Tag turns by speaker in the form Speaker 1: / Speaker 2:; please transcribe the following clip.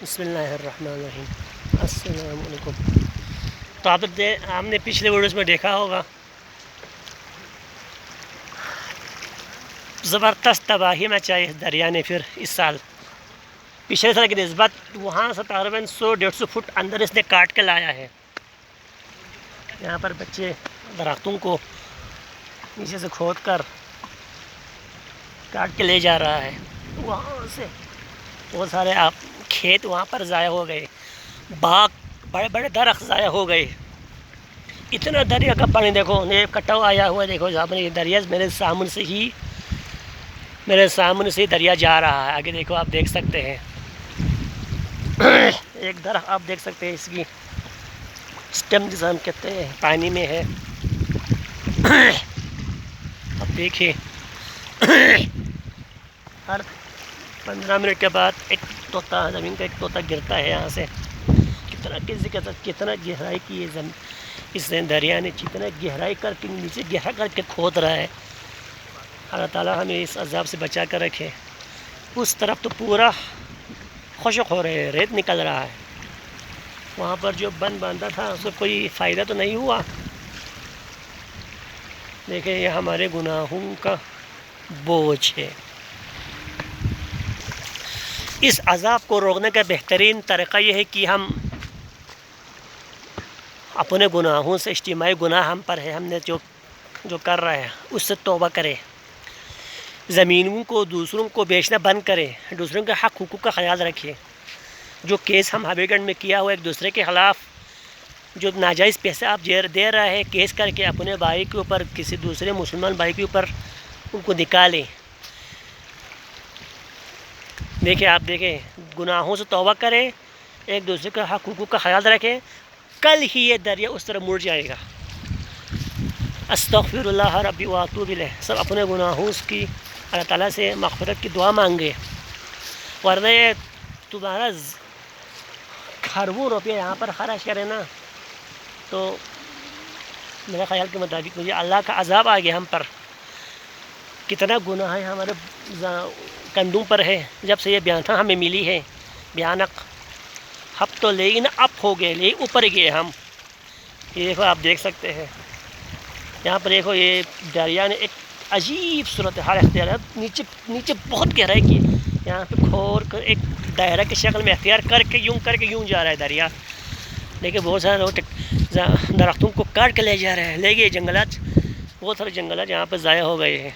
Speaker 1: بسم اللہ الرحمن الرحیم، السلام علیکم۔ تو آپ نے پچھلے ویڈیوز میں دیکھا ہوگا زبردست تباہی مچائی دریا نے پھر اس سال پچھلے سال کی نسبت وہاں سے تقریباً 100-150 فٹ اندر اس نے کاٹ کے لایا ہے۔ یہاں پر بچے درختوں کو نیچے سے کھود کر کاٹ کے لے جا رہا ہے۔ وہاں سے بہت سارے کھیت وہاں پر ضائع ہو گئے، باغ بڑے بڑے درخت ضائع ہو گئے۔ اتنا دریا کا پانی دیکھو، یہ کٹاؤ آیا ہوا ہے، دیکھو یہ دریا میرے سامنے سے دریا جا رہا ہے۔ آگے دیکھو، آپ دیکھ سکتے ہیں ایک درخت آپ دیکھ سکتے ہیں، اس کی سٹم جسے ہم کہتے ہیں پانی میں ہے۔ اب دیکھیں ہر 15 منٹ کے بعد ایک طوطا، زمین کا ایک طوطا گرتا ہے یہاں سے۔ کتنا گہرائی کی ہے اس دریا نے، کتنا گہرائی کر کے نیچے گہرا کر کے کھود رہا ہے۔ اللہ تعالیٰ ہمیں اس عذاب سے بچا کر رکھے۔ اس طرف تو پورا خشک ہو رہے ہیں، ریت نکل رہا ہے۔ وہاں پر جو بند باندھا تھا اس کو کوئی فائدہ تو نہیں ہوا۔ دیکھیں، یہ ہمارے گناہوں کا بوجھ ہے۔ اس عذاب کو روکنے کا بہترین طریقہ یہ ہے کہ ہم اپنے گناہوں سے، اجتماعی گناہ ہم پر ہے، ہم نے جو کر رہے ہیں اس سے توبہ کریں۔ زمینوں کو دوسروں کو بیچنا بند کریں، دوسروں کے حق حقوق کا خیال رکھیں۔ جو کیس ہم حبیب گنج میں کیا ہوا ایک دوسرے کے خلاف، جو ناجائز پیسے آپ دے رہے ہیں، کیس کر کے اپنے بھائی کے اوپر، کسی دوسرے مسلمان بھائی کے اوپر ان کو نکالیں۔ دیکھیں، آپ دیکھیں، گناہوں سے توبہ کریں، ایک دوسرے کے حق حقوق کا خیال رکھیں، کل ہی یہ دریا اس طرح مڑ جائے گا۔ استغفر اللہ ربی واتوب الیہ، سب اپنے گناہوں کی اللہ تعالیٰ سے مغفرت کی دعا مانگے، ورنہ یہ تمہارا کھربوں روپیہ یہاں پر خرچ کرے نا، تو میرے خیال کے مطابق مجھے اللہ کا عذاب آ گیا ہم پر۔ کتنا گناہ ہے ہمارے کندھوں پر ہے، جب سے یہ بیانتھا ہمیں ملی ہے، بیانک ہم تو لیکن اپ ہو گئے، لیکن اوپر گئے ہم۔ یہ دیکھو، آپ دیکھ سکتے ہیں یہاں پر، دیکھو یہ دریا نے ایک عجیب صورتحال اختیار ہے، نیچے بہت گہرائی کی، یہاں پہ کھور کر ایک دائرہ کی شکل میں اختیار کر کے یوں جا رہا ہے دریا۔ لیکن بہت سارے لوگ درختوں کو کاٹ کے لے جا رہے ہیں، لے گئے جنگلات، بہت سارے جنگلات یہاں پہ ضائع ہو گئے ہیں۔